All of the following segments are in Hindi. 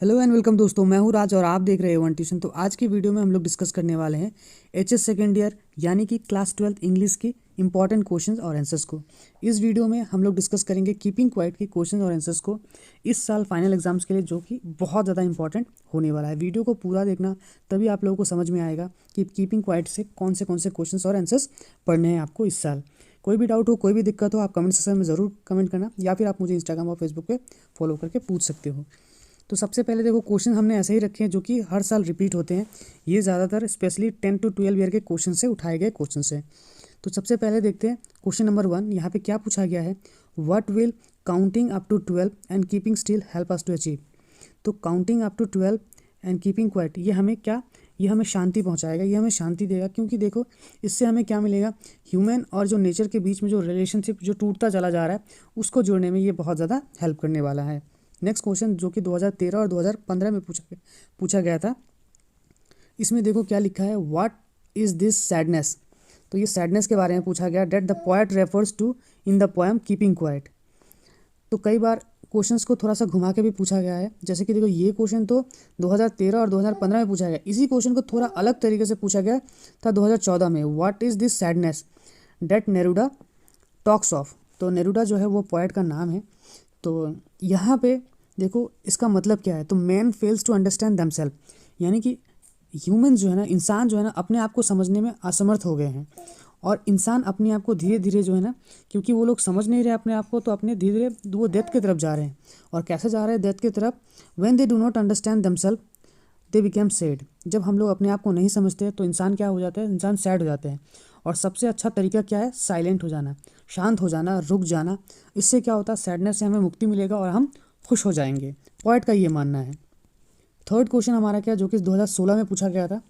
हेलो एंड वेलकम दोस्तों, मैं हूं राज और आप देख रहे हो वन ट्यूशन। तो आज की वीडियो में हम लोग डिस्कस करने वाले हैं एचएस सेकेंड ईयर यानी कि क्लास 12 इंग्लिश की इंपॉर्टेंट क्वेश्चंस और आंसर्स को। इस वीडियो में हम लोग डिस्कस करेंगे कीपिंग क्वाइट के क्वेश्चंस और आंसर्स को इस साल फाइनल एग्जाम्स के लिए, जो कि बहुत ज़्यादा इंपॉर्टेंट होने वाला है। वीडियो को पूरा देखना, तभी आप लोगों को समझ में आएगा कि कीपिंग क्वाइट से कौन से क्वेश्चंस और आंसर्स पढ़ने हैं आपको इस साल। कोई भी डाउट हो, कोई भी दिक्कत हो, आप कमेंट सेक्शन में ज़रूर कमेंट करना, या फिर आप मुझे इंस्टाग्राम और फेसबुक पे फॉलो करके पूछ सकते हो। तो सबसे पहले देखो, क्वेश्चन हमने ऐसे ही रखे हैं जो कि हर साल रिपीट होते हैं। ये ज़्यादातर स्पेशली 10 to 12 ईयर के क्वेश्चन से उठाए गए क्वेश्चन से। तो सबसे पहले देखते हैं क्वेश्चन नंबर 1। यहाँ पे क्या पूछा गया है, what will counting up to 12 and keeping still help us to achieve. तो counting up to 12 and keeping quiet, ये हमें क्या, ये हमें शांति पहुँचाएगा, ये हमें शांति देगा। क्योंकि देखो, इससे हमें क्या मिलेगा, ह्यूमन और जो नेचर के बीच में जो रिलेशनशिप जो टूटता चला जा रहा है, उसको जोड़ने में ये बहुत ज़्यादा हेल्प करने वाला है। नेक्स्ट क्वेश्चन जो कि 2013 और 2015 में पूछा गया था, इसमें देखो क्या लिखा है, व्हाट इज़ दिस सैडनेस। तो ये सैडनेस के बारे में पूछा गया, that the poet refers to in the poem keeping quiet. तो कई बार क्वेश्चंस को थोड़ा सा घुमा के भी पूछा गया है। जैसे कि देखो, ये क्वेश्चन तो 2013 और 2015 में पूछा गया। इसी क्वेश्चन को थोड़ा अलग तरीके से पूछा गया था 2014 में, what is this sadness that Neruda talks of. तो नेरूडा जो है वो पोएट का नाम है। तो यहाँ पे देखो इसका मतलब क्या है, तो man fails to understand themself, यानी कि ह्यूमन जो है ना, इंसान जो है ना, अपने आप को समझने में असमर्थ हो गए हैं। और इंसान अपने आप को धीरे धीरे जो है ना, क्योंकि वो लोग समझ नहीं रहे अपने आप को, तो अपने धीरे धीरे वो डेथ की तरफ जा रहे हैं। और कैसे जा रहे हैं डेथ की तरफ, when they do not understand themself they became sad. जब हम लोग अपने आप को नहीं समझते तो इंसान क्या हो जाता है, इंसान सैड हो जाते हैं। और सबसे अच्छा तरीका क्या है, साइलेंट हो जाना, शांत हो जाना, रुक जाना। इससे क्या होता है, सैडनेस से हमें मुक्ति मिलेगा और हम खुश हो जाएंगे। पोएट का ये मानना है। थर्ड क्वेश्चन हमारा क्या, जो कि 2016 में पूछा गया था,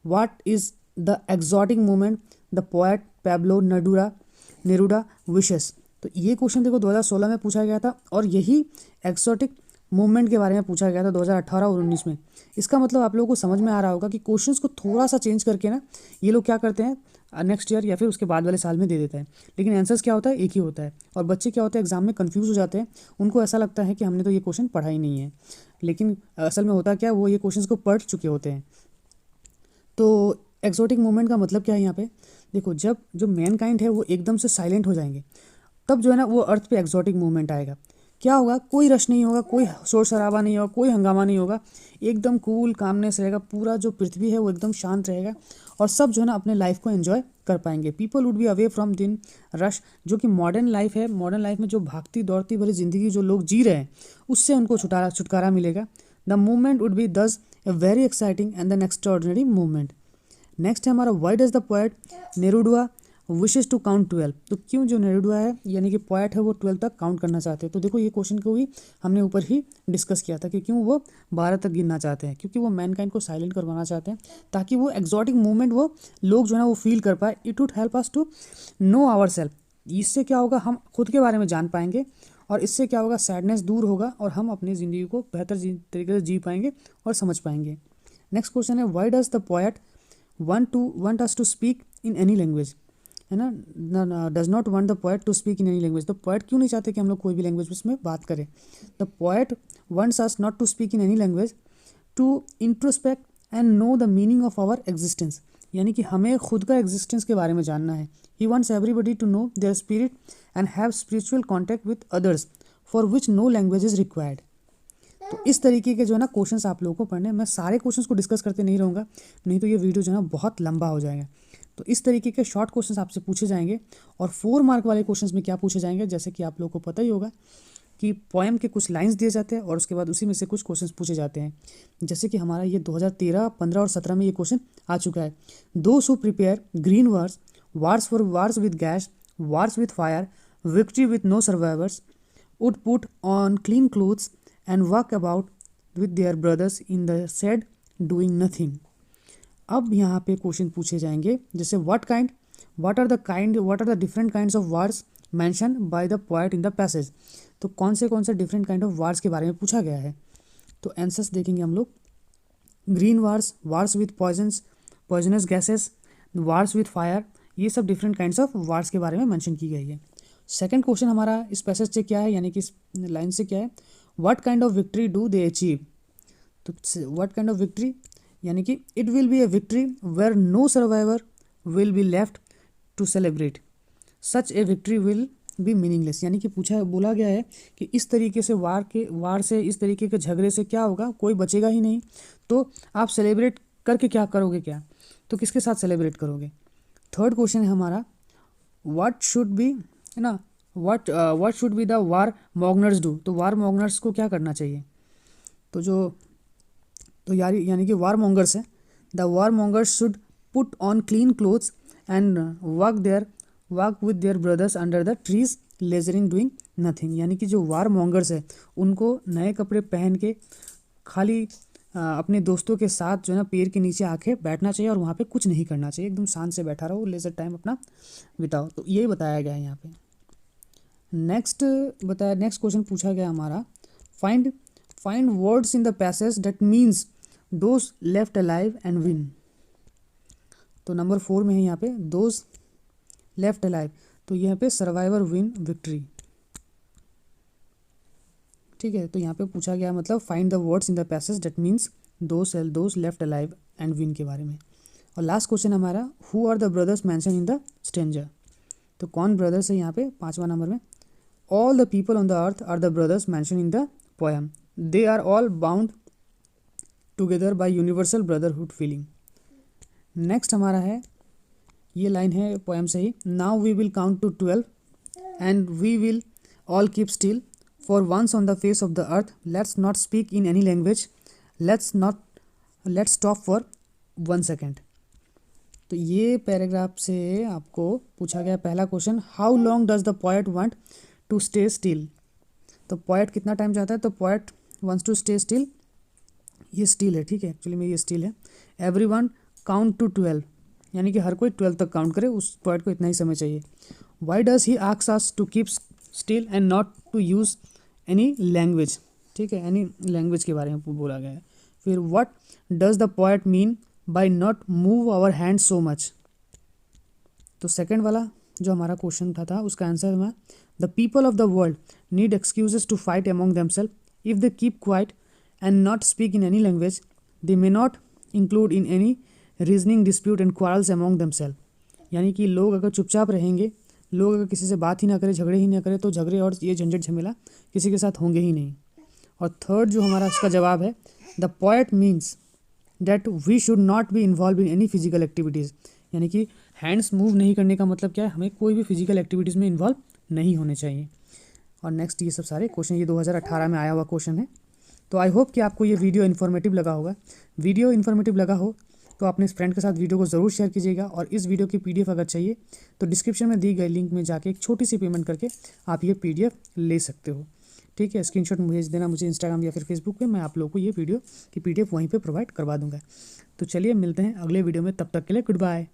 what is the exotic moment the poet Pablo Neruda wishes. तो ये क्वेश्चन देखो 2016 में पूछा गया था, और यही एक्सोटिक मूवमेंट के बारे में पूछा गया था 2018 और 19 में। इसका मतलब आप लोगों को समझ में आ रहा होगा कि क्वेश्चंस को थोड़ा सा चेंज करके ना, ये लोग क्या करते हैं, नेक्स्ट ईयर या फिर उसके बाद वाले साल में दे देता है, लेकिन आंसर्स क्या होता है, एक ही होता है। और बच्चे क्या होते हैं, एग्जाम में कंफ्यूज हो जाते हैं। उनको ऐसा लगता है कि हमने तो ये क्वेश्चन पढ़ा ही नहीं है, लेकिन असल में होता क्या, वो ये क्वेश्चंस को पढ़ चुके होते हैं। तो एक्सोटिक मूवमेंट का मतलब क्या है यहाँ पे, देखो जब जो मैनकाइंड है वो एकदम से साइलेंट हो जाएंगे, तब जो है ना वो अर्थ पे एक्सोटिक मूवमेंट आएगा। क्या होगा, कोई रश नहीं होगा, कोई शोर शराबा नहीं होगा, कोई हंगामा नहीं होगा, एकदम कूल कामनेस रहेगा। पूरा जो पृथ्वी है वो एकदम शांत रहेगा, और सब जो है ना अपने लाइफ को एंजॉय कर पाएंगे। People would be away from दिन रश। जो कि मॉडर्न लाइफ है, मॉडर्न लाइफ में जो भागती दौड़ती भरी ज़िंदगी जो लोग जी रहे हैं, उससे उनको छुटकारा मिलेगा। The movement would be thus a very exciting and an extraordinary movement. Next है हमारा, why does the poet Neruda wishes to count 12। तो क्यों जो नेरूडा है यानी कि पोएट है वो 12 तक काउंट करना चाहते हैं। तो देखो, ये क्वेश्चन को भी हमने ऊपर ही डिस्कस किया था कि क्यों वो 12 तक गिनना चाहते हैं, क्योंकि वो मैनकाइंड को साइलेंट करवाना चाहते हैं, ताकि वो एक्जॉटिक मूवमेंट वो लोग जो है ना वो फील कर पाए। It would help us to know our self. इससे क्या होगा, हम खुद के बारे में जान पाएंगे, और इससे क्या होगा, सैडनेस दूर होगा, और हम अपनी ज़िंदगी को बेहतर तरीके से जी पाएंगे और समझ पाएंगे। नेक्स्ट क्वेश्चन है, why does the poet want us to speak in any language, है ना, does not want the poet to speak in any language. तो पोएट क्यों नहीं चाहते कि हम लोग कोई भी लैंग्वेज में बात करें। The poet wants us not to speak in any language to introspect and know the meaning of our existence, यानी कि हमें खुद का एग्जिस्टेंस के बारे में जानना है। He wants everybody to know their spirit and have spiritual contact with others for which no language is required. तो इस तरीके के जो है ना क्वेश्चंस आप लोगों को पढ़ने हैं। मैं सारे क्वेश्चंस को डिस्कस करते नहीं रहूँगा, नहीं तो ये वीडियो जो है ना बहुत लंबा हो जाएगा। तो इस तरीके के शॉर्ट क्वेश्चंस आपसे पूछे जाएंगे। और 4 मार्क वाले क्वेश्चंस में क्या पूछे जाएंगे, जैसे कि आप लोगों को पता ही होगा कि पोएम के कुछ लाइंस दिए जाते हैं, और उसके बाद उसी में से कुछ क्वेश्चंस पूछे जाते हैं। जैसे कि हमारा ये 2013, 15 और 17 में ये क्वेश्चन आ चुका है। Those who prepare green wars, wars for wars with gas, wars with fire, victory with no survivors, would put on clean clothes and walk about with their brothers in the shed doing nothing। अब यहाँ पे क्वेश्चन पूछे जाएंगे, जैसे what are the different kinds of words mentioned by the poet in the passage। तो कौन से डिफरेंट काइंड ऑफ वर्ड्स के बारे में पूछा गया है। तो आंसर्स देखेंगे हम लोग, green wars, wars with poisonous gases, wars with fire, ये सब डिफरेंट काइंड्स ऑफ वार्स के बारे में मेंशन की गई है। सेकंड क्वेश्चन हमारा इस पैसेज से क्या है, यानी कि इस लाइन से क्या है, what kind of victory do they achieve. तो व्हाट काइंड ऑफ विक्ट्री, यानी कि it will be a victory where no survivor will be left to celebrate, such a victory will be meaningless. यानी कि बोला गया है कि इस तरीके से वार से, इस तरीके के झगड़े से क्या होगा, कोई बचेगा ही नहीं। तो आप सेलिब्रेट करके क्या करोगे, क्या तो किसके साथ सेलिब्रेट करोगे। थर्ड क्वेश्चन है हमारा, व्हाट शुड बी, है ना, what should be the warmongers do. तो वार मॉगनर्स को क्या करना चाहिए, तो यानी कि वार मॉन्गर्स है, the warmongers should put on clean clothes and walk with their brothers under the trees leisuring doing nothing. यानी कि जो वार मॉन्गर्स है उनको नए कपड़े पहन के खाली अपने दोस्तों के साथ जो है ना पेड़ के नीचे आके बैठना चाहिए और वहाँ पे कुछ नहीं करना चाहिए, एकदम शांत से बैठा रहो, लेजर टाइम अपना बिताओ। तो यही बताया गया है यहाँ पे। नेक्स्ट क्वेश्चन पूछा गया हमारा, find words in the passage that means those left alive and win. तो नंबर 4 में है यहाँ पे दोज लेफ्ट अलाइव, तो यहाँ पे सर्वाइवर विन विक्ट्री। ठीक है, तो यहाँ पे पूछा गया मतलब find the words in the passage that means those left alive and win के बारे में। और लास्ट क्वेश्चन हमारा, who are the brothers mention in the stranger. तो कौन ब्रदर्स है यहाँ पे 5वां नंबर में, all the people on the earth are the brothers mention in the poem, they are all bound together by universal brotherhood feeling. Next हमारा है, ये लाइन है पोएम से ही, now we will count to 12 and we will all keep still for once on the face of the earth, let's not speak in any language, let's stop for 1 second. तो ये पैराग्राफ से आपको पूछा गया पहला question, how long does the poet want to stay still. तो पोएट कितना टाइम चाहता है, तो poet wants to stay still, ये स्टिल है, ठीक है, एक्चुअली में ये स्टिल है। एवरीवन काउंट टू 12, यानी कि हर कोई 12 तक काउंट करे, उस पोएट को इतना ही समय चाहिए। Why does he asks us to keep still and not to use any language, ठीक है, एनी लैंग्वेज के बारे में बोला गया है। फिर what does the poet mean by not move our hand so much. तो सेकंड वाला जो हमारा क्वेश्चन था उसका आंसर में, the people of the world need excuses to fight among themself, if they keep quiet and not speak in any language, they may not include in any reasoning dispute and quarrels among themself. यानी कि लोग अगर चुपचाप रहेंगे, लोग अगर किसी से बात ही ना करें, झगड़े ही ना करें, तो झगड़े और ये झंझट झमेला किसी के साथ होंगे ही नहीं। और थर्ड जो हमारा इसका जवाब है, the poet means that we should not be involve in any physical activities. यानी कि हैंड्स मूव नहीं करने का मतलब क्या है, हमें कोई भी फिजिकल एक्टिविटीज़ में इन्वॉल्व नहीं होने चाहिए। और नेक्स्ट ये सब सारे क्वेश्चन ये 2018 में आया हुआ क्वेश्चन है। तो आई होप कि आपको ये वीडियो इन्फॉर्मेटिव लगा होगा। वीडियो इन्फॉर्मेटिव लगा हो तो अपने फ्रेंड के साथ वीडियो को ज़रूर शेयर कीजिएगा। और इस वीडियो की PDF अगर चाहिए तो डिस्क्रिप्शन में दी गई लिंक में जाके एक छोटी सी पेमेंट करके आप ये PDF ले सकते हो, ठीक है। स्क्रीनशॉट भेज देना मुझे इंस्टाग्राम या फिर फेसबुक पे, मैं आप लोगों को ये वीडियो की PDF वहीं पे प्रोवाइड करवा दूंगा। तो चलिए मिलते हैं अगले वीडियो में, तब तक के लिए गुड बाय।